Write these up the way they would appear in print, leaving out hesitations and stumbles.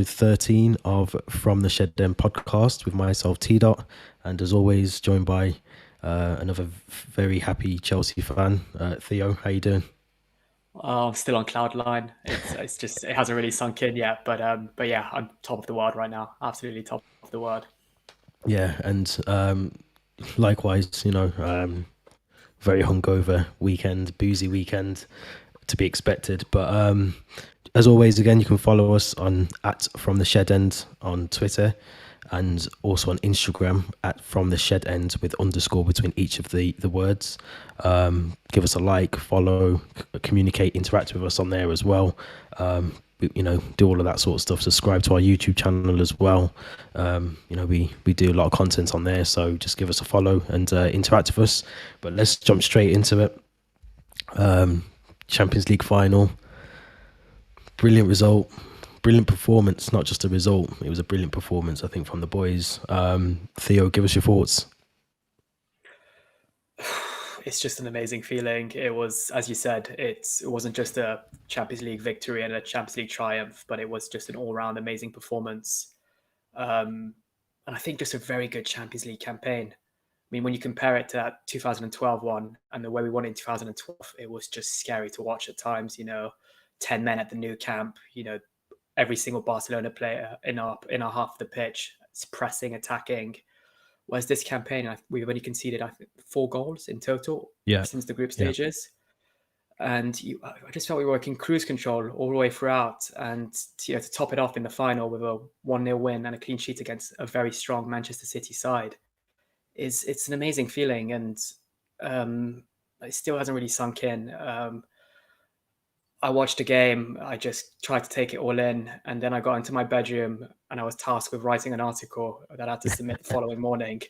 13 of From the Shed Den podcast with myself, T Dot, and as always, joined by another very happy Chelsea fan, Theo. How you doing? I'm still on cloud nine. It's just it hasn't really sunk in yet, but yeah, I'm top of the world right now. Absolutely top of the world. Yeah, and likewise, very hungover weekend, boozy weekend to be expected. But as always, again, you can follow us on at From the Shed End on Twitter, and also on Instagram at From the Shed End with underscore between each of the words. Give us a like, follow, communicate, interact with us on there as well. Do all of that sort of stuff. Subscribe to our YouTube channel as well. We do a lot of content on there, so just give us a follow and interact with us. But let's jump straight into it. Champions League final, brilliant result, brilliant performance. Not just a result, it was a brilliant performance, I think, from the boys. Theo, give us your thoughts. It's just an amazing feeling. It was, as you said, it wasn't just a Champions League victory and a Champions League triumph, but it was just an all-round amazing performance. And I think just a very good Champions League campaign. I mean, when you compare it to that 2012 one and the way we won in 2012, it was just scary to watch at times. 10 men at the new camp. Every single Barcelona player in our half of the pitch, it's pressing, attacking. Whereas this campaign, we've only conceded, I think, 4 goals in total since the group Yeah. stages. And I just felt we were in cruise control all the way throughout. And to top it off in the final with a 1-0 win and a clean sheet against a very strong Manchester City side, it's an amazing feeling. And it still hasn't really sunk in. I watched a game, I just tried to take it all in, and then I got into my bedroom and I was tasked with writing an article that I had to submit the following morning.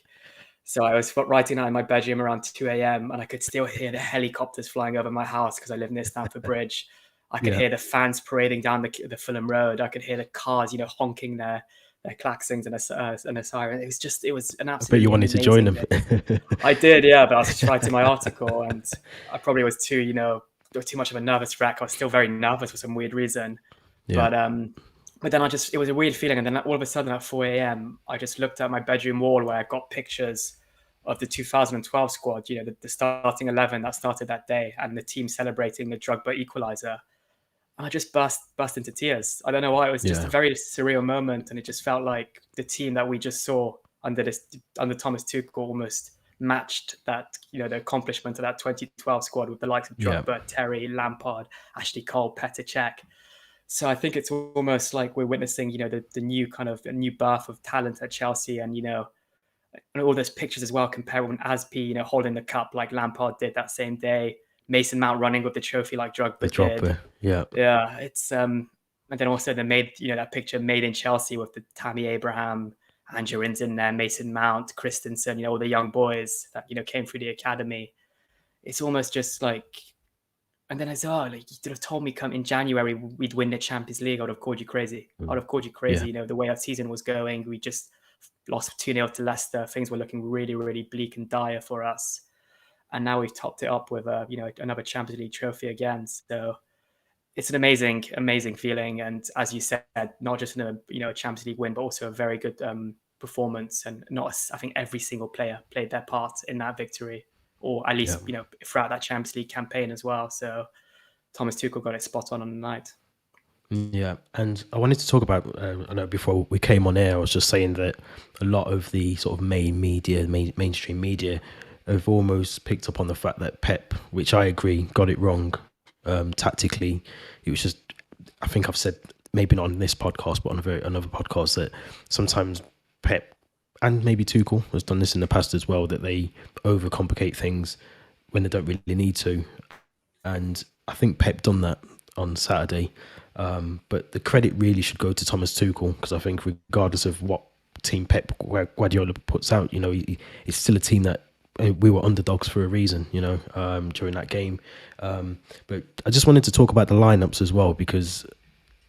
So I was writing that in my bedroom around 2 a.m. and I could still hear the helicopters flying over my house because I live near Stamford Bridge. I could hear the fans parading down the Fulham Road. I could hear the cars, honking their klaxons and a siren. It was an I bet you absolutely wanted to join amazing them. day. I did, yeah, but I was just writing my article and I probably was too much of a nervous wreck. I was still very nervous for some weird reason. Yeah. But then it was a weird feeling. And then all of a sudden at 4 a.m., I just looked at my bedroom wall where I got pictures of the 2012 squad, the starting 11 that started that day and the team celebrating the Drogba equalizer. And I just burst into tears. I don't know why. It was just a very surreal moment. And it just felt like the team that we just saw under Thomas Tuchel almost matched that, the accomplishment of that 2012 squad with the likes of Drogba, Terry, Lampard, Ashley Cole, Petr Cech. So I think it's almost like we're witnessing, the new kind of a new birth of talent at Chelsea, and and all those pictures as well, comparing Aspi, holding the cup like Lampard did that same day, Mason Mount running with the trophy like Drogba did. Yeah, it's and then also they made that picture made in Chelsea with the Tammy Abraham, Andrew Inns in there, Mason Mount, Christensen, all the young boys that came through the academy. It's almost just like. And then like you could have told me come in January we'd win the Champions League, I would have called you crazy. I would have called you crazy. The way our season was going, we just lost 2-0 to Leicester. Things were looking really, really bleak and dire for us. And now we've topped it up with another Champions League trophy again. So it's an amazing, amazing feeling. And as you said, not just a Champions League win, but also a very good performance. And I think every single player played their part in that victory, or at least throughout that Champions League campaign as well. So Thomas Tuchel got it spot on the night. Yeah, and I wanted to talk about, I know before we came on air, I was just saying that a lot of the sort of mainstream media have almost picked up on the fact that Pep, which I agree, got it wrong tactically. It was just, I think I've said, maybe not on this podcast, but on another podcast, that sometimes Pep and maybe Tuchel has done this in the past as well, that they overcomplicate things when they don't really need to. And I think Pep done that on Saturday. But the credit really should go to Thomas Tuchel, because I think regardless of what team Pep Guardiola puts out, it's still a team that we were underdogs for a reason, during that game. But I just wanted to talk about the lineups as well, because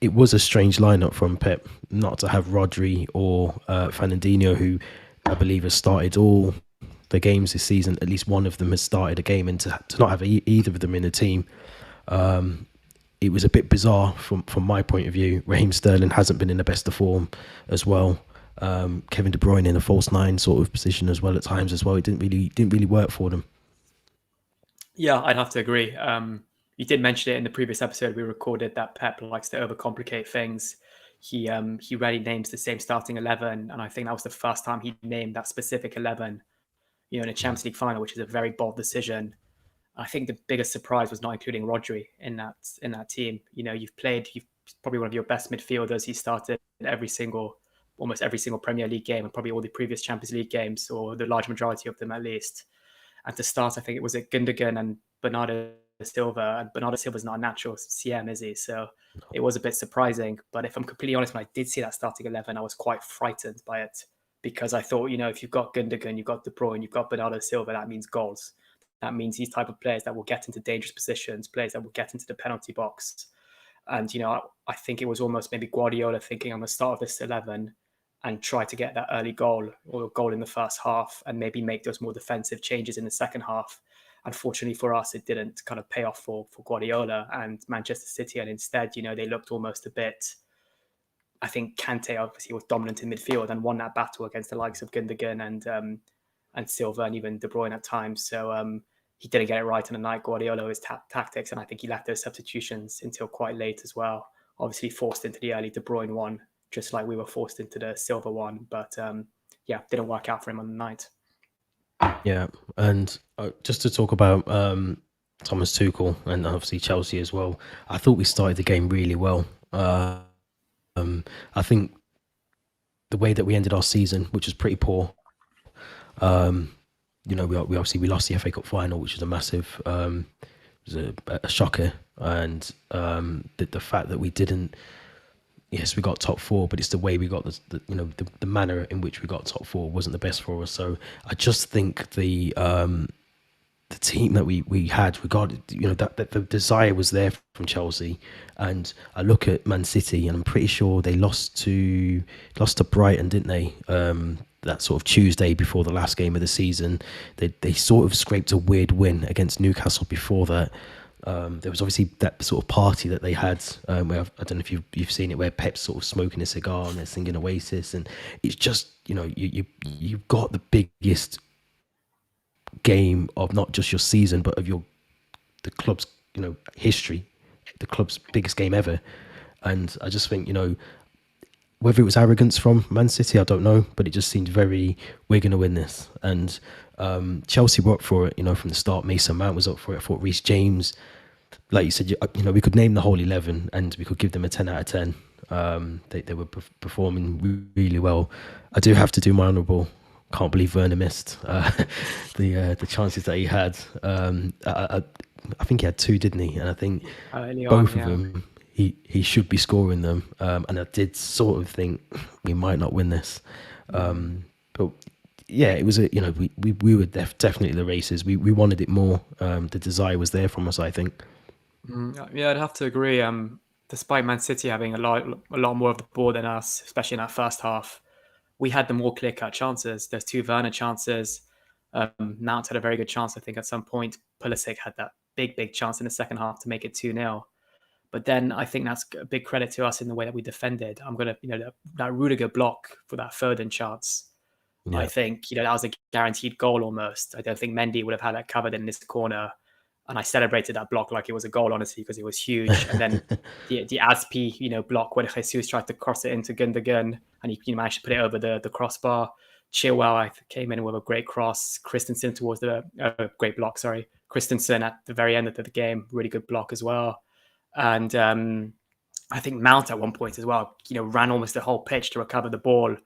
it was a strange lineup from Pep not to have Rodri or Fernandinho, who I believe has started all the games this season. At least one of them has started a game, and to not have either of them in the team. it was a bit bizarre from my point of view. Raheem Sterling hasn't been in the best of form as well. Kevin De Bruyne in a false nine sort of position as well at times as well. It didn't really work for them. Yeah, I'd have to agree. You did mention it in the previous episode we recorded that Pep likes to overcomplicate things. He rarely names the same starting 11, and I think that was the first time he named that specific 11. In a Champions League final, which is a very bold decision. I think the biggest surprise was not including Rodri in that team. You've probably one of your best midfielders. He started almost every single Premier League game, and probably all the previous Champions League games, or the large majority of them at least. And to start, I think it was at Gundogan and Bernardo Silva. And Bernardo Silva's not a natural CM, is he? So it was a bit surprising. But if I'm completely honest, when I did see that starting 11, I was quite frightened by it, because I thought, if you've got Gundogan, you've got De Bruyne, you've got Bernardo Silva, that means goals. That means these type of players that will get into dangerous positions, players that will get into the penalty box. And, I think it was almost maybe Guardiola thinking on the start of this 11 and try to get that early goal or a goal in the first half and maybe make those more defensive changes in the second half. Unfortunately for us, it didn't kind of pay off for Guardiola and Manchester City. And instead, they looked almost a bit, I think Kante obviously was dominant in midfield and won that battle against the likes of Gundogan and Silva and even De Bruyne at times. So he didn't get it right on the night, Guardiola, with his tactics, and I think he left those substitutions until quite late as well. Obviously forced into the early De Bruyne one, just like we were forced into the Silva one. But didn't work out for him on the night. Yeah, and just to talk about Thomas Tuchel and obviously Chelsea as well, I thought we started the game really well. I think the way that we ended our season, which was pretty poor, we obviously lost the FA Cup final, which was a massive, was a shocker, and the fact that we didn't. Yes, we got top four, but it's the way we got the manner in which we got top four wasn't the best for us. So I just think the team that we had regarded, that the desire was there from Chelsea, and I look at Man City and I'm pretty sure they lost to Brighton, didn't they? That sort of Tuesday before the last game of the season, they sort of scraped a weird win against Newcastle before that. There was obviously that sort of party that they had, where I don't know if you've seen it, where Pep's sort of smoking a cigar and they're singing Oasis, and it's just you've got the biggest game of not just your season but of the club's history, the club's biggest game ever, and I just think whether it was arrogance from Man City, I don't know, but it just seemed very, we're going to win this. And Chelsea were up for it, from the start. Mason Mount was up for it. I thought Reece James, like you said, we could name the whole 11 and we could give them a 10 out of 10. They were performing really well. I do have to do my honourable. Can't believe Werner missed the chances that he had. I think he had two, didn't he? And I think both of them, he should be scoring them. And I did sort of think we might not win this. But yeah, it was we were definitely the races. We wanted it more. The desire was there from us, I think. Yeah, I'd have to agree. Despite Man City having a lot more of the ball than us, especially in that first half, we had the more clear-cut chances. There's two Werner chances. Mount had a very good chance, I think, at some point. Pulisic had that big chance in the second half to make it 2-0. But then I think that's a big credit to us in the way that we defended. I'm going to, that Rudiger block for that Foden chance, I think, that was a guaranteed goal almost. I don't think Mendy would have had that covered in this corner. And I celebrated that block like it was a goal, honestly, because it was huge. And then the Aspi, block when Jesus tried to cross it into Gundogan and he managed to put it over the crossbar. Chilwell came in with a great cross. Christensen towards the great block, sorry. Christensen at the very end of the game, really good block as well. And I think Mount at one point as well, ran almost the whole pitch to recover the ball.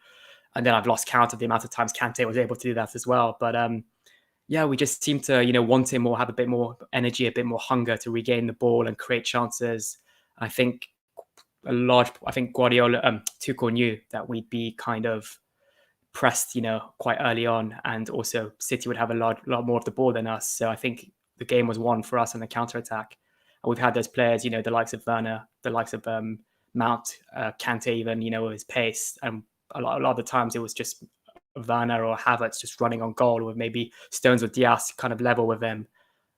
And then I've lost count of the amount of times Kante was able to do that as well. But we just seem to, want him or have a bit more energy, a bit more hunger to regain the ball and create chances. I think Guardiola, Tuchel knew that we'd be kind of pressed, quite early on, and also City would have a lot more of the ball than us. So I think the game was won for us on the counter attack. And we've had those players, the likes of Werner, the likes of Mount, Kante, even, with his pace, and a lot of the times it was just Werner or Havertz just running on goal, with maybe Stones or Diaz kind of level with him.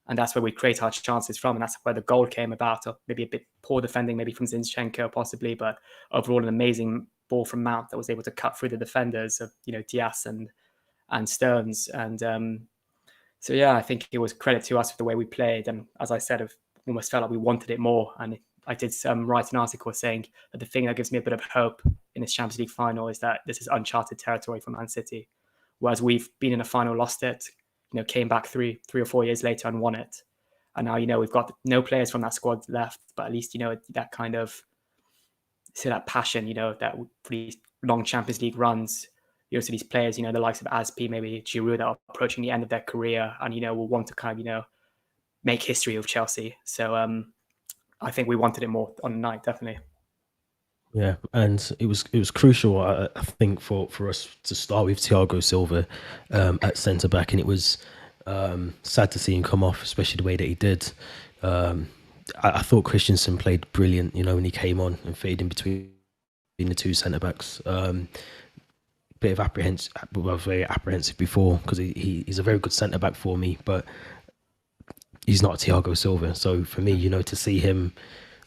and that's where we create our chances from, and that's where the goal came about. Or maybe a bit poor defending, maybe from Zinchenko possibly, but overall an amazing ball from Mount that was able to cut through the defenders of Diaz and Stones, and so yeah, I think it was credit to us for the way we played, and as I said, I've almost felt like we wanted it more. And I did write an article saying that the thing that gives me a bit of hope in this Champions League final is that this is uncharted territory for Man City, whereas we've been in a final, lost it, came back three or 4 years later and won it, and now we've got no players from that squad left, but at least that kind of that passion, that for these long Champions League runs. So these players, the likes of Aspi, maybe Giroud, that are approaching the end of their career and, will want to kind of, make history of Chelsea. So I think we wanted it more on the night, definitely. Yeah, and it was crucial, I think, for us to start with Thiago Silva at centre back, and it was sad to see him come off, especially the way that he did. I thought Christensen played brilliant, when he came on and faded in between the two centre backs. Bit of apprehensive. I was very apprehensive before because he's a very good centre back for me, but he's not Thiago Silva. So for me, to see him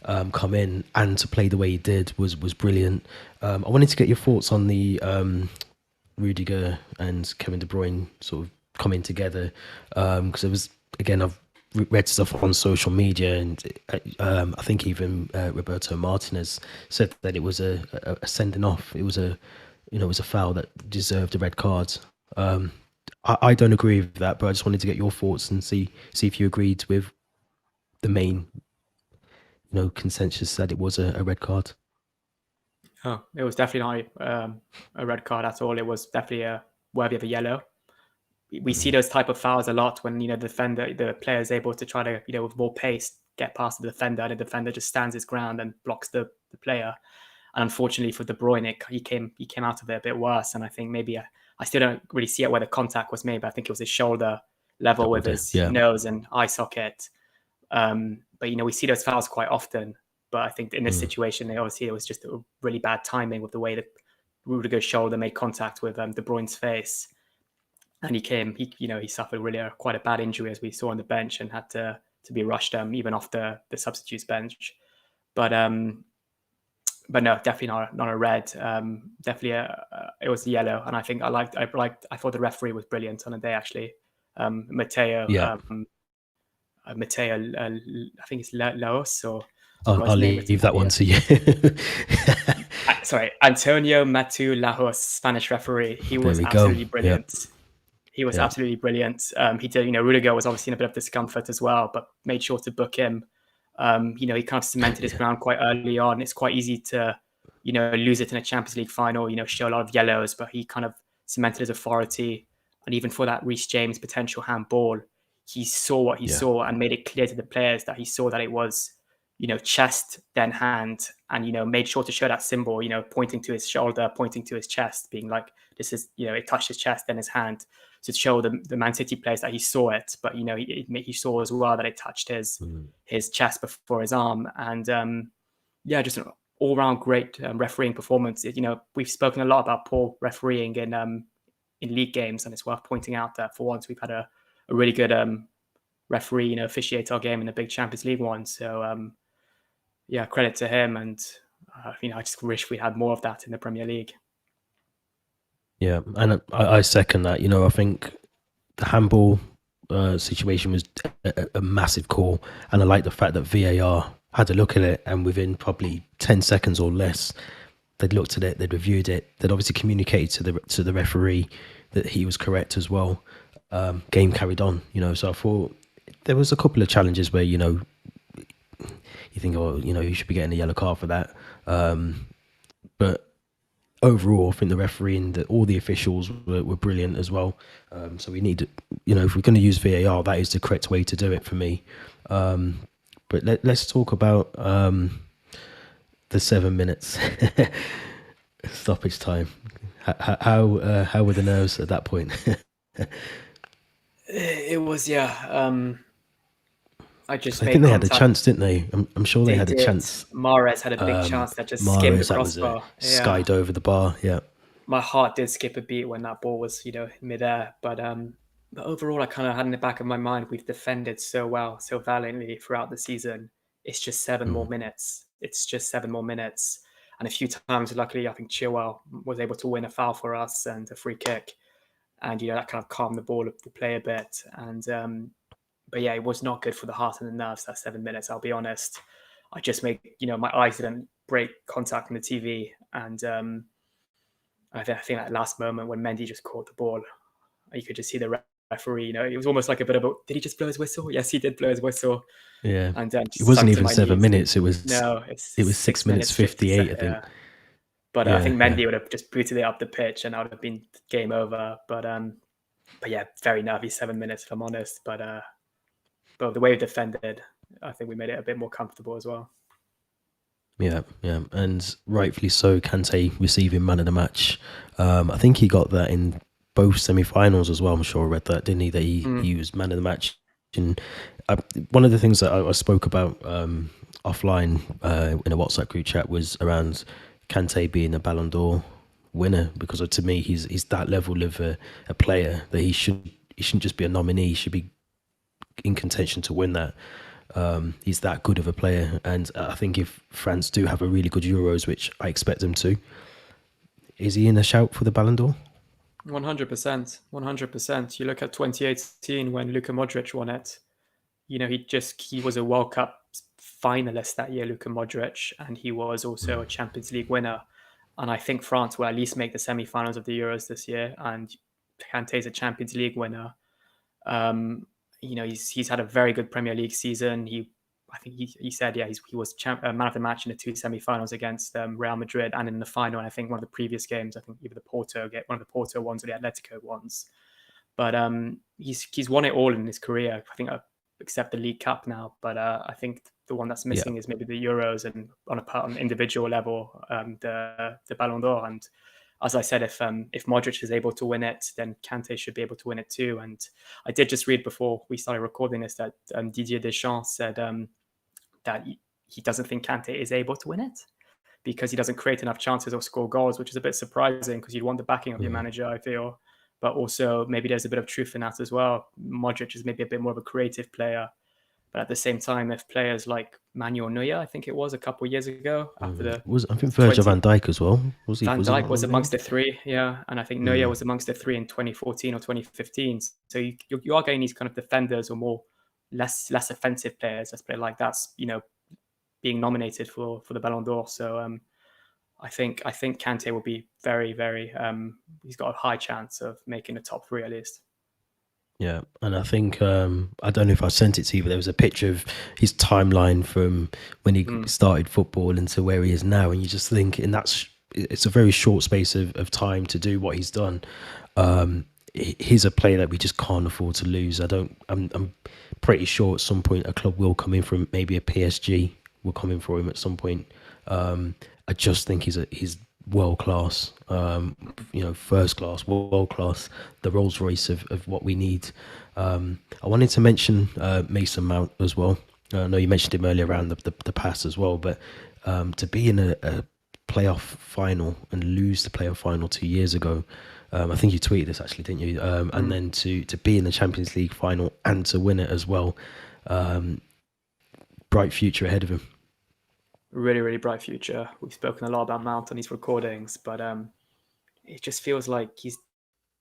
come in and to play the way he did was brilliant. I wanted to get your thoughts on the Rudiger and Kevin De Bruyne sort of coming together, because it was, again, I've read stuff on social media, and I think even Roberto Martinez said that it was a sending off. It was a foul that deserved a red card. I don't agree with that, but I just wanted to get your thoughts and see if you agreed with the main, consensus that it was a red card. Oh, it was definitely not a red card at all. It was definitely worthy of a yellow. We see those type of fouls a lot when the player is able to try to with more pace get past the defender, and the defender just stands his ground and blocks the player. And unfortunately for De Bruyne, he came out of it a bit worse. And I think maybe I still don't really see it where the contact was made, but I think it was his shoulder level with his nose and eye socket. But we see those fouls quite often. But I think in this situation, obviously it was just a really bad timing with the way that Rudiger's shoulder made contact with De Bruyne's face, and he suffered really quite a bad injury, as we saw on the bench, and had to be rushed even off the substitutes bench. But no, definitely not a red. Definitely it was yellow, and I think I thought the referee was brilliant on the day, actually. Matteo, Matteo, I think it's Laos, or I'll leave that one to you. Sorry, Antonio Matu Lajos, Spanish referee. He was absolutely brilliant. Yep. He was absolutely brilliant. He did, Rudiger was obviously in a bit of discomfort as well, but made sure to book him. He kind of cemented his ground quite early on. It's quite easy to, lose it in a Champions League final, show a lot of yellows, but he kind of cemented his authority. And even for that Reece James potential handball, he saw what he saw and made it clear to the players that he saw that it was, chest, then hand, and, made sure to show that symbol, pointing to his shoulder, pointing to his chest, being like, this is, it touched his chest, then his hand, to show the Man City players that he saw it. But, he saw as well that it touched his chest before his arm. And, just an all-round great refereeing performance. We've spoken a lot about poor refereeing in league games, and it's worth pointing out that for once we've had a really good referee, officiate our game in the big Champions League one. So, credit to him. And, I just wish we had more of that in the Premier League. Yeah, and I second that. I think the handball situation was a massive call, and I like the fact that VAR had a look at it, and within probably 10 seconds or less, they'd looked at it, they'd reviewed it, they'd obviously communicated to the referee that he was correct as well. Game carried on, So I thought there was a couple of challenges where you think, you should be getting a yellow card for that, but overall, I think the referee and all the officials were brilliant as well. So we need to, if we're going to use VAR, that is the correct way to do it for me. But let's talk about the 7 minutes stoppage time. How were the nerves at that point? It was, I think they had a chance, didn't they? I'm sure they had a chance. Mahrez had a big chance that just skimmed the crossbar. Skied over the bar, yeah. My heart did skip a beat when that ball was, in midair. But But overall, I kind of had in the back of my mind, we've defended so well, so valiantly throughout the season. It's just 7 more minutes. It's just 7 more minutes. And a few times, luckily, I think Chilwell was able to win a foul for us and a free kick. And, that kind of calmed the play a bit. And, but yeah, it was not good for the heart and the nerves, that 7 minutes, I'll be honest. I just made, my eyes didn't break contact on the TV. And I think that last moment when Mendy just caught the ball, you could just see the referee. It was almost like a bit of a, did he just blow his whistle? Yes, he did blow his whistle. Yeah, And then it just wasn't sunk to even my 7 minutes. It was No, it's it was 6 minutes 58. I think. Yeah. But I Yeah, think yeah, Mendy would have just booted it up the pitch and that would have been game over. But yeah, very nervy 7 minutes if I'm honest. But the way we defended, I think we made it a bit more comfortable as well. yeah, yeah, and rightfully so. Kante receiving man of the match. I think he got that in both semi-finals as well. I'm sure I read that, didn't he? That he was man of the match. And one of the things that I spoke about offline in a WhatsApp group chat was around Kante being a Ballon d'Or winner, because to me he's that level of a player that he shouldn't just be a nominee. He should be in contention to win that. He's that good of a player, and I think if France do have a really good Euros, which I expect them to, is he in a shout for the Ballon d'Or? 100%. 100%. You look at 2018 when Luka Modric won it. He was a World Cup finalist that year, Luka Modric, and he was also a Champions League winner. And I think France will at least make the semi-finals of the Euros this year. And Kante's a Champions League winner. He's had a very good Premier League season. I think he said, yeah, he was man of the match in the two semi-finals against Real Madrid and in the final. And I think one of the previous games, I think either one of the Porto ones or the Atletico ones. But he's won it all in his career. I think except the League Cup now. But I think the one that's missing is maybe the Euros, and on an individual level, the Ballon d'Or. And as I said, if Modric is able to win it, then Kante should be able to win it too. And I did just read before we started recording this that Didier Deschamps said that he doesn't think Kante is able to win it because he doesn't create enough chances or score goals, which is a bit surprising because you'd want the backing of your manager, I feel. But also maybe there's a bit of truth in that as well. Modric is maybe a bit more of a creative player. But at the same time, if players like Manuel Neuer, I think it was a couple of years ago, after I think Virgil van Dijk as well. Was he? Van Was he Dijk not was amongst the nominated? three, yeah. And I think Neuer was amongst the three in 2014 or 2015. So you are getting these kind of defenders or more less offensive players, let's put it like that's, being nominated for the Ballon d'Or. So I think Kante will be very, very. He's got a high chance of making the top three at least. Yeah, and I think I don't know if I sent it to you, but there was a picture of his timeline from when he started football into where he is now, and you just think, and it's a very short space of time to do what he's done. He's a player that we just can't afford to lose. I'm pretty sure at some point a club will come in from, maybe a PSG will come in for him at some point. I just think he's world class, first class, world class, the Rolls Royce of what we need. I wanted to mention Mason Mount as well. I know you mentioned him earlier around the pass as well, but to be in a playoff final and lose the playoff final 2 years ago, I think you tweeted this actually, didn't you? And then to be in the Champions League final and to win it as well, bright future ahead of him. Really, really bright future. We've spoken a lot about Mount on these recordings, but it just feels like he's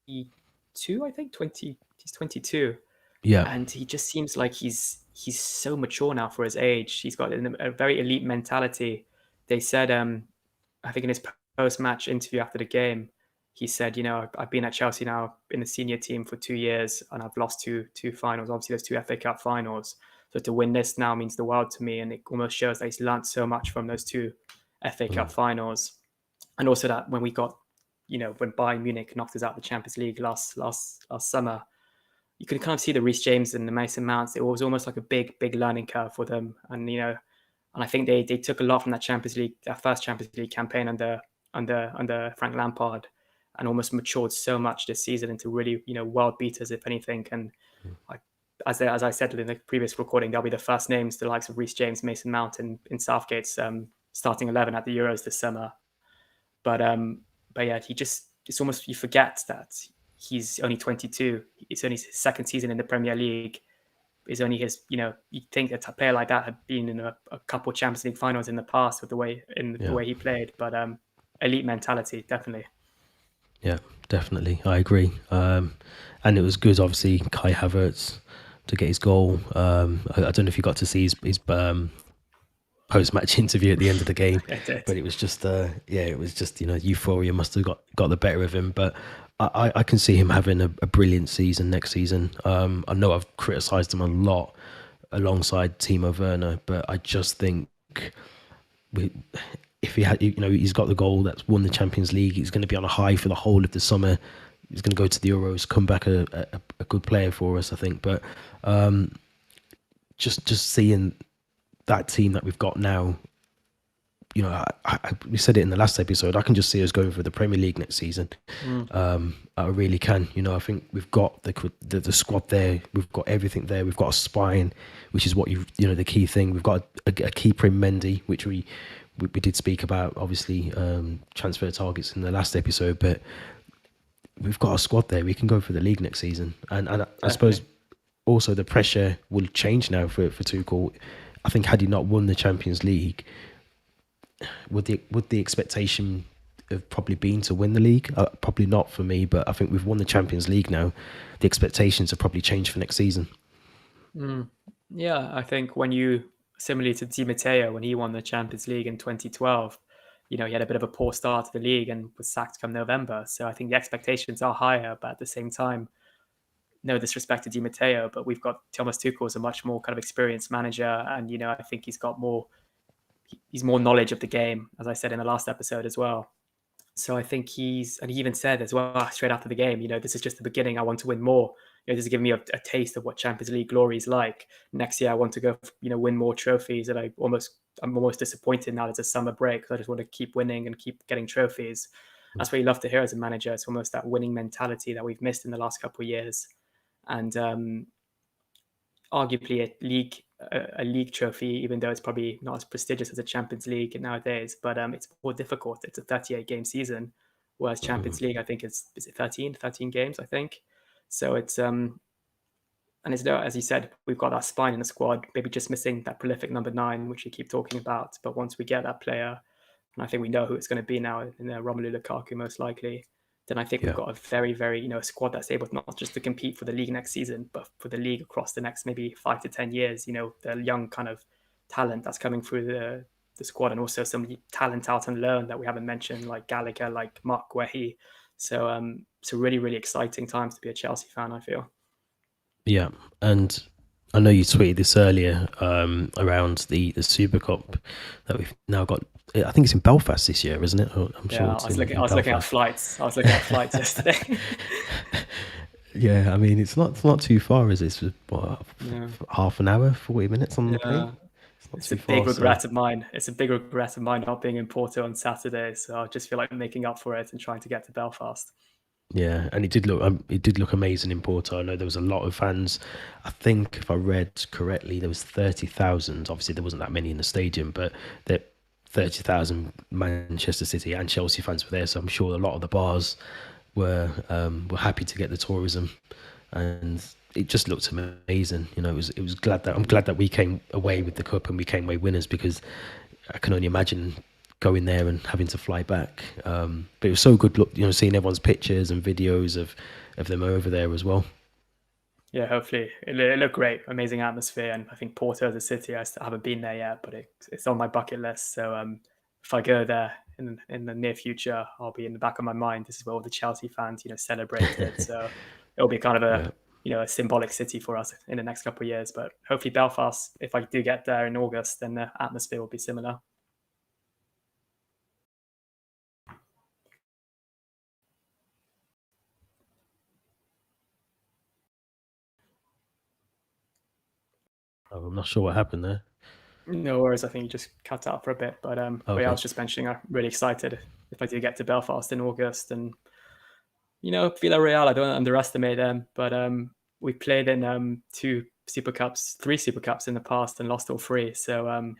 22, I think. He's 22. Yeah. And he just seems like he's so mature now for his age. He's got a very elite mentality. They said, I think in his post-match interview after the game, he said, I've been at Chelsea now in the senior team for 2 years, and I've lost two finals. Obviously, there's two FA Cup finals. So to win this now means the world to me, and it almost shows that he's learned so much from those two FA Cup finals, and also that when we got, when Bayern Munich knocked us out of the Champions League last summer, you could kind of see the Reece James and the Mason Mounts. It was almost like a big learning curve for them, and and I think they took a lot from that first Champions League campaign under Frank Lampard, and almost matured so much this season into really world beaters, if anything. And as I said in the previous recording, they'll be the first names, the likes of Reece James, Mason Mount, in Southgate's starting 11 at the Euros this summer. But yeah, it's almost, you forget that he's only 22. It's only his second season in the Premier League. Is only his, you'd think that a player like that had been in a couple Champions League finals in the past with the way he played. But elite mentality, definitely. Yeah, definitely. I agree. And it was good, obviously, Kai Havertz to get his goal. I don't know if you got to see his post-match interview at the end of the game, but it was just, it was just, euphoria must have got the better of him. But I can see him having a brilliant season next season. I know I've criticised him a lot alongside Timo Werner, but I just think if he had, he's got the goal that's won the Champions League, he's going to be on a high for the whole of the summer. He's going to go to the Euros, come back a good player for us, I think. But just seeing that team that we've got now, we said it in the last episode, I can just see us going for the Premier League next season. I really can. I think we've got the squad there. We've got everything there. We've got a spine, which is what the key thing. We've got a keeper in Mendy, which we did speak about, obviously, transfer targets in the last episode, but we've got a squad there. We can go for the league next season. And I suppose also the pressure will change now for Tuchel. I think had he not won the Champions League, would the expectation have probably been to win the league? Probably not for me, but I think we've won the Champions League now. The expectations have probably changed for next season. Yeah, I think similarly to Di Matteo, when he won the Champions League in 2012, he had a bit of a poor start to the league and was sacked come November. So I think the expectations are higher, but at the same time, no disrespect to Di Matteo, but we've got Thomas Tuchel as a much more kind of experienced manager, and I think he's more knowledge of the game, as I said in the last episode as well. So I think he even said as well straight after the game, this is just the beginning. I want to win more. This is giving me a taste of what Champions League glory is like. Next year, I want to go, win more trophies. And I'm almost disappointed now that it's a summer break, because I just want to keep winning and keep getting trophies. That's what you love to hear as a manager. It's almost that winning mentality that we've missed in the last couple of years. And arguably a league trophy, even though it's probably not as prestigious as a Champions League nowadays, but it's more difficult. It's a 38-game season, whereas Champions League, I think, is it 13 games, I think. So it's and it's, as you said, we've got that spine in the squad, maybe just missing that prolific number 9, which we keep talking about. But once we get that player, and I think we know who it's going to be now, in Romelu Lukaku most likely, then I think we've got a very, very, a squad that's able not just to compete for the league next season, but for the league across the next maybe 5 to 10 years. The young kind of talent that's coming through the squad, and also some talent out and learn that we haven't mentioned, like Gallagher, like Mark Guehi. So it's a really, really exciting time to be a Chelsea fan, I feel. Yeah, and I know you tweeted this earlier around the Super Cup that we've now got. I think it's in Belfast this year, isn't it? I'm sure. I was looking at flights. I was looking at flights yesterday. Yeah, I mean, it's not too far, is it? It's half an hour, 40 minutes on the plane. It's a big regret of mine. It's a big regret of mine not being in Porto on Saturday. So I just feel like making up for it and trying to get to Belfast. Yeah, and it did look amazing in Porto. I know there was a lot of fans. I think if I read correctly, there was 30,000. Obviously, there wasn't that many in the stadium, but there 30,000 Manchester City and Chelsea fans were there. So I'm sure a lot of the bars were happy to get the tourism, and it just looked amazing. I'm glad that we came away with the cup and we came away winners, because I can only imagine going there and having to fly back. But it was so good, seeing everyone's pictures and videos of them over there as well. Yeah, hopefully it looked great, amazing atmosphere, and I think Porto as a city, I still haven't been there yet, but it's on my bucket list. So if I go there in the near future, I'll be in the back of my mind. This is where all the Chelsea fans, celebrated. So it'll be kind of a symbolic city for us in the next couple of years. But hopefully Belfast, if I do get there in August, then the atmosphere will be similar. I'm not sure what happened there. No worries. I think you just cut out for a bit, but okay. But yeah, I was just mentioning I'm really excited if I do get to Belfast in August. And Villarreal, I don't underestimate them, but we played in 3 Super Cups in the past and lost all 3. So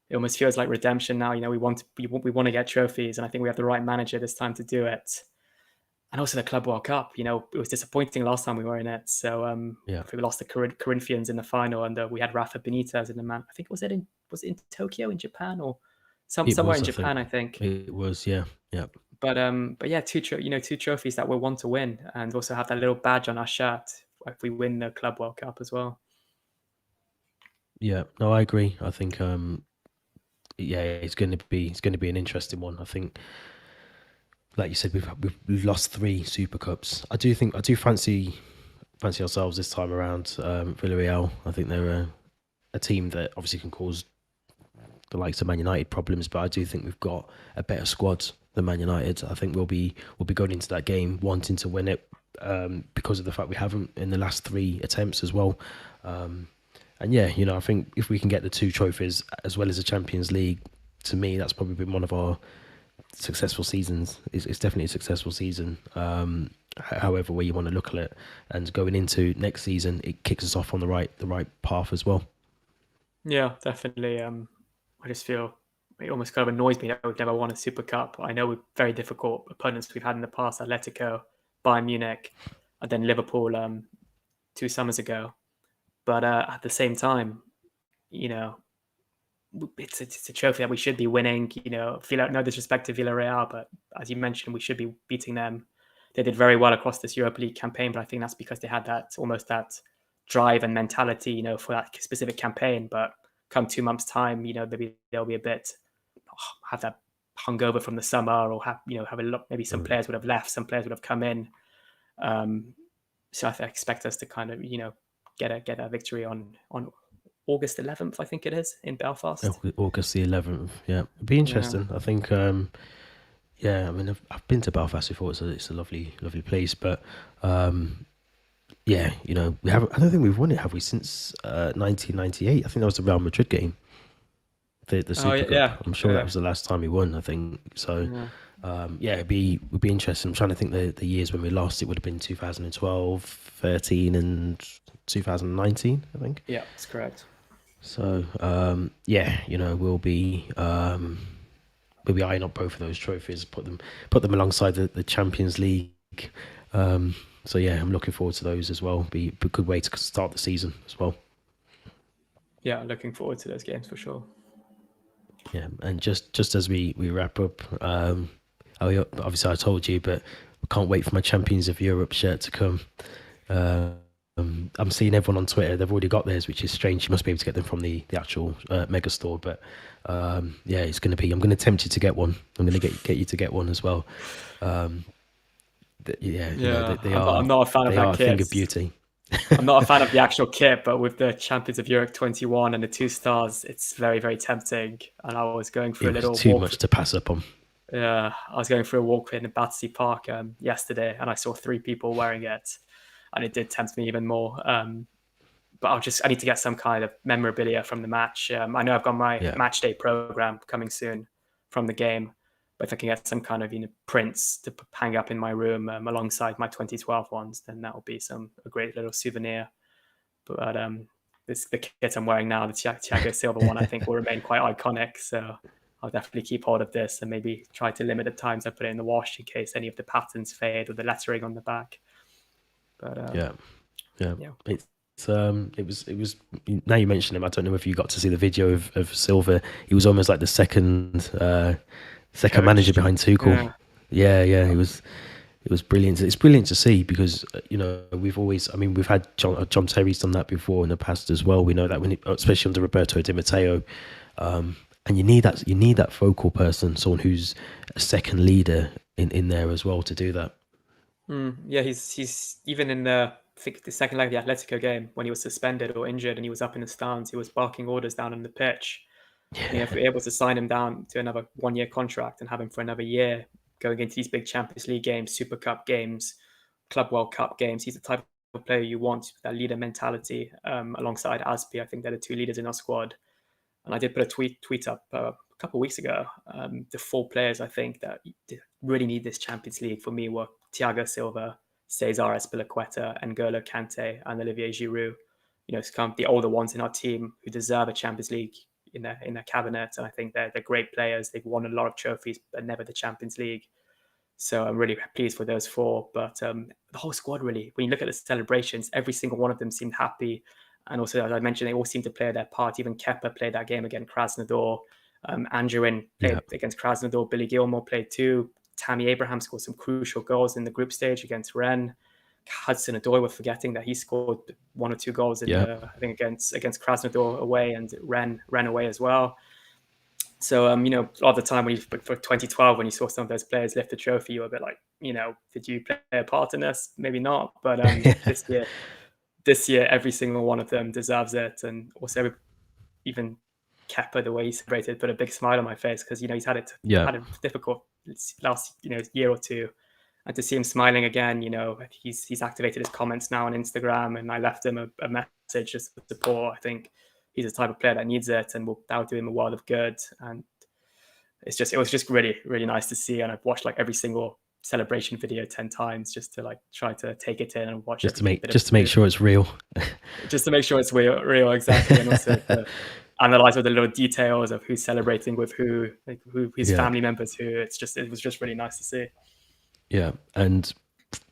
it almost feels like redemption now. We want to get trophies, and I think we have the right manager this time to do it. And also the Club World Cup, it was disappointing last time we were in it. So Yeah, we lost the Corinthians in the final, and we had Rafa Benitez in the man. I think was it in Tokyo in Japan or it somewhere was. in I think Japan, I think. it was. Yeah, yeah, But yeah, two trophies that we want to win, and also have that little badge on our shirt if we win the Club World Cup as well. yeah. No, I agree. I think yeah, it's going to be an interesting one. I think, like you said, we've lost 3 Super Cups. I do fancy ourselves this time around. Villarreal. I think they're a team that obviously can cause the likes of Man United problems, but I do think we've got a better squad than Man United. I think we'll be going into that game wanting to win it, because of the fact we haven't in the last 3 attempts as well. And yeah, I think if we can get the 2 trophies as well as the Champions League, to me that's probably been one of our successful seasons. It's definitely a successful season. However way you want to look at it, and going into next season, it kicks us off on the right path as well. Yeah, definitely. I just feel it almost kind of annoys me that we've never won a Super Cup. I know we're very difficult opponents we've had in the past: Atletico, Bayern Munich, and then Liverpool 2 summers ago. But at the same time, you know, it's a trophy that we should be winning. No disrespect to Villarreal, but as you mentioned, we should be beating them. They did very well across this Europa League campaign, but I think that's because they had that drive and mentality, for that specific campaign. But come 2 months' time, maybe they'll be a bit have that hungover from the summer, or have a lot. Maybe some players would have left, some players would have come in. So I expect us to kind of get a victory on August 11th, I think it is, in Belfast. August the 11th. Yeah, it'd be Yeah. interesting. I think. Yeah, I mean, I've been to Belfast before. It's a lovely place, but yeah, we haven't. I don't think we've won it, have we, since 1998? I think that was the Real Madrid game, the Oh Super Cup. yeah, I'm sure that was the last time we won. I think so. yeah. Yeah, would be interesting. I'm trying to think the years when we lost. It would have been 2012, 13, and 2019. I think. Yeah, that's correct. So yeah, we'll be eyeing up both of those trophies, put them alongside the Champions League. So yeah, I'm looking forward to those as well. Be a good way to start the season as well. Yeah, looking forward to those games for sure. Yeah, and just as we wrap up, obviously I told you, but I can't wait for my Champions of Europe shirt to come. I'm seeing everyone on Twitter; they've already got theirs, which is strange. You must be able to get them from the actual mega store. But yeah, it's going to be. I'm going to tempt you to get one. I'm going to get you to get one as well. Yeah, they I'm not a fan of that a kit. thing of beauty. I'm not a fan of the actual kit, but with the Champions of Europe 21 and the 2 stars, it's very, very tempting. And I was going for It a was little too walk. much to pass up on. Yeah, I was going for a walk in Battersea Park yesterday, and I saw 3 people wearing it, and it did tempt me even more. But I need to get some kind of memorabilia from the match. I know I've got my match day program coming soon from the game, but if I can get some kind of prints to hang up in my room alongside my 2012 ones, then that will be a great little souvenir. But the kit I'm wearing now, the Thiago Silva one, I think will remain quite iconic. So I'll definitely keep hold of this and maybe try to limit the times I put it in the wash in case any of the patterns fade or the lettering on the back. But yeah. yeah. It was. Now you mention him, I don't know if you got to see the video of Silva. He was almost like the second manager behind Tuchel. Yeah. It was brilliant. It's brilliant to see because we've had John Terry's done that before in the past as well. We know that especially under Roberto Di Matteo, and you need that focal person, someone who's a second leader in there as well to do that. Yeah, he's even in I think the second leg of the Atletico game when he was suspended or injured and he was up in the stands, he was barking orders down on the pitch. Yeah. If we're able to sign him down to another 1-year contract and have him for another year going into these big Champions League games, Super Cup games, Club World Cup games, he's the type of player you want, that leader mentality. Alongside Aspi, I think they're the 2 leaders in our squad. And I did put a tweet up a couple of weeks ago. The 4 players I think that really need this Champions League for me were Thiago Silva, Cesar Azpilicueta, N'Golo Kante, and Olivier Giroud. It's kind of the older ones in our team who deserve a Champions League in their cabinet. And I think they're great players. They've won a lot of trophies, but never the Champions League. So I'm really pleased with those four. But the whole squad, really, when you look at the celebrations, every single one of them seemed happy. And also, as I mentioned, they all seemed to play their part. Even Kepa played that game against Krasnodar. Andrewin Yeah, played against Krasnodar. Billy Gilmore played too. Tammy Abraham scored some crucial goals in the group stage against Rennes. Hudson-Odoi, we're forgetting that he scored 1 or 2 goals in yeah, the, I think against Krasnodar away and Rennes away as well. So, you know, a lot of the time for 2012, when you saw some of those players lift the trophy, you were a bit like, you know, did you play a part in this? Maybe not. But this year, every single one of them deserves it. And also, even Kepa, the way he celebrated, put a big smile on my face because, you know, he's had yeah, a difficult last, you know, year or two. And to see him smiling again, you know, he's activated his comments now on Instagram, and I left him a message just for support. I think he's the type of player that needs it, and that would do him a world of good. And it was just really, really nice to see. And I've watched like every single celebration video 10 times just to like try to take it in and watch just to every make bit of just to make it, sure it's real. just to make sure it's real exactly, and also to analyze all the little details of who's celebrating with who, like who his Yeah, family members who. It was just really nice to see. yeah, and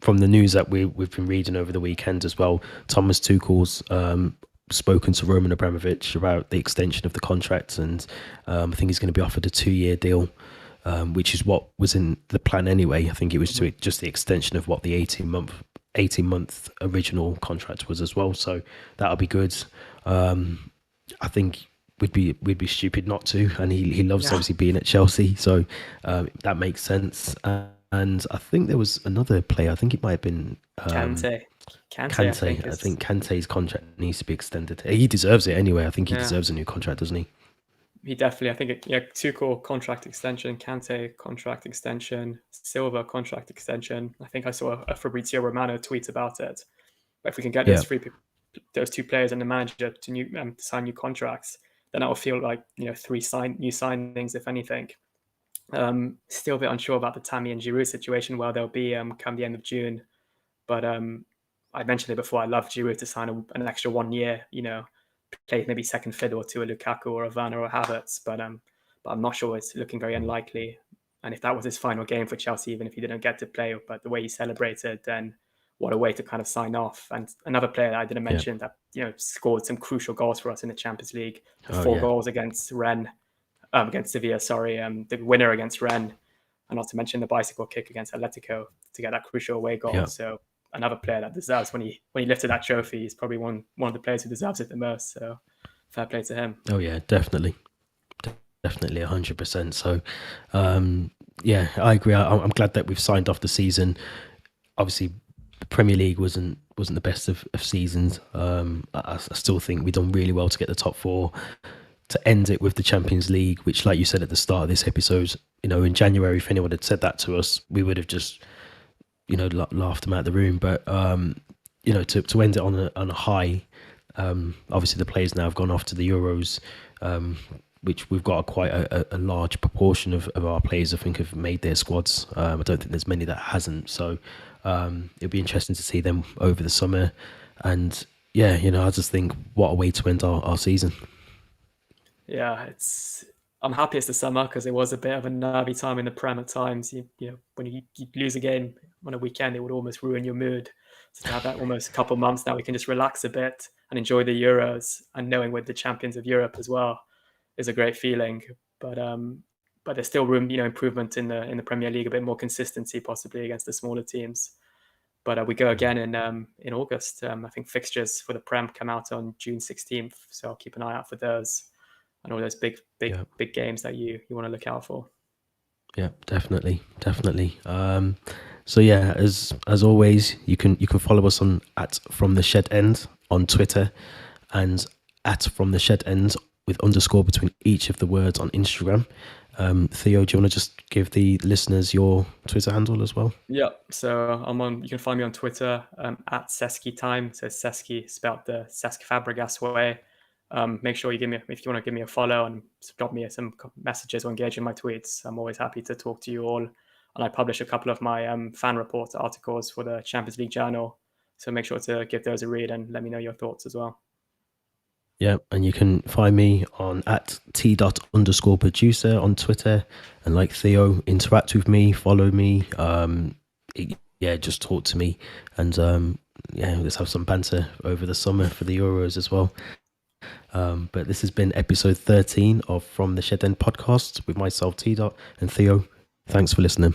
from the news that we've been reading over the weekend as well, Thomas Tuchel's spoken to Roman Abramovich about the extension of the contract, and I think he's going to be offered a 2-year deal, which is what was in the plan anyway. I think it was just the extension of what the 18-month original contract was as well. So that'll be good. I think we'd be stupid not to, and he loves Yeah. obviously being at Chelsea, so that makes sense. And I think there was another player. I think it might have been Kante, Kante. I think Kante's contract needs to be extended. He deserves it anyway. I think he yeah, deserves a new contract, doesn't he? he definitely. I think Tuchel contract extension, Kante contract extension, Silva contract extension. I think I saw a Fabrizio Romano tweet about it. But if we can get Yeah, those two players and the manager to sign new contracts, then that will feel like, you know, new signings if anything. Still a bit unsure about the Tammy and Giroud situation, where they'll be come the end of June. But I mentioned it before. I love Giroud to sign an extra 1 year. You know, play maybe second fiddle to a Lukaku or a Werner or Havertz. But I'm not sure. It's looking very unlikely. And if that was his final game for Chelsea, even if he didn't get to play, but the way he celebrated, then what a way to kind of sign off. And another player that I didn't yeah. mention that, you know, scored some crucial goals for us in the Champions League. The Oh 4 yeah, goals against against Sevilla. Sorry, the winner against Rennes, and not to mention the bicycle kick against Atletico to get that crucial away goal. yeah. So another player that deserves, when he lifted that trophy, he's probably one of the players who deserves it the most. So fair play to him. Oh yeah, definitely, definitely 100%. So yeah, I agree. I'm glad that we've signed off the season. Obviously, the Premier League wasn't the best of seasons. I still think we've done really well to get the top 4. To end it with the Champions League, which, like you said at the start of this episode, you know, in January, if anyone had said that to us, we would have just, you know, laughed them out of the room. But you know, to end it on a high, obviously the players now have gone off to the Euros, which we've got quite a large proportion of our players, I think, have made their squads. I don't think there's many that hasn't. So it'll be interesting to see them over the summer. And yeah, you know, I just think what a way to end our season. Yeah, I'm happy it's the summer because it was a bit of a nervy time in the Prem at times. You know, when you lose a game on a weekend, it would almost ruin your mood. So to have that almost a couple months now, we can just relax a bit and enjoy the Euros, and knowing we're the champions of Europe as well is a great feeling. But there's still room, you know, improvement in the Premier League, a bit more consistency possibly against the smaller teams. But we go again in August. I think fixtures for the Prem come out on June 16th, so I'll keep an eye out for those and all those big Yeah. games that you want to look out for. Yeah, definitely. So yeah, as always, you can follow us on at From the Shed End on Twitter, and at From the Shed End with underscore between each of the words on Instagram. Theo, do you want to just give the listeners your Twitter handle as well? Yeah, so you can find me on Twitter at Seski Time. So Seski spelled the Cesc Fabregas way. Make sure if you want to give me a follow and drop me some messages or engage in my tweets. I'm always happy to talk to you all. And I publish a couple of my fan report articles for the Champions League Journal. So make sure to give those a read and let me know your thoughts as well. Yeah, and you can find me on at t._producer on Twitter. And like Theo, interact with me, follow me. Yeah, just talk to me, and yeah, let's have some banter over the summer for the Euros as well. But this has been episode 13 of From the Shed End podcast with myself, T. Dot, and Theo. Thanks for listening.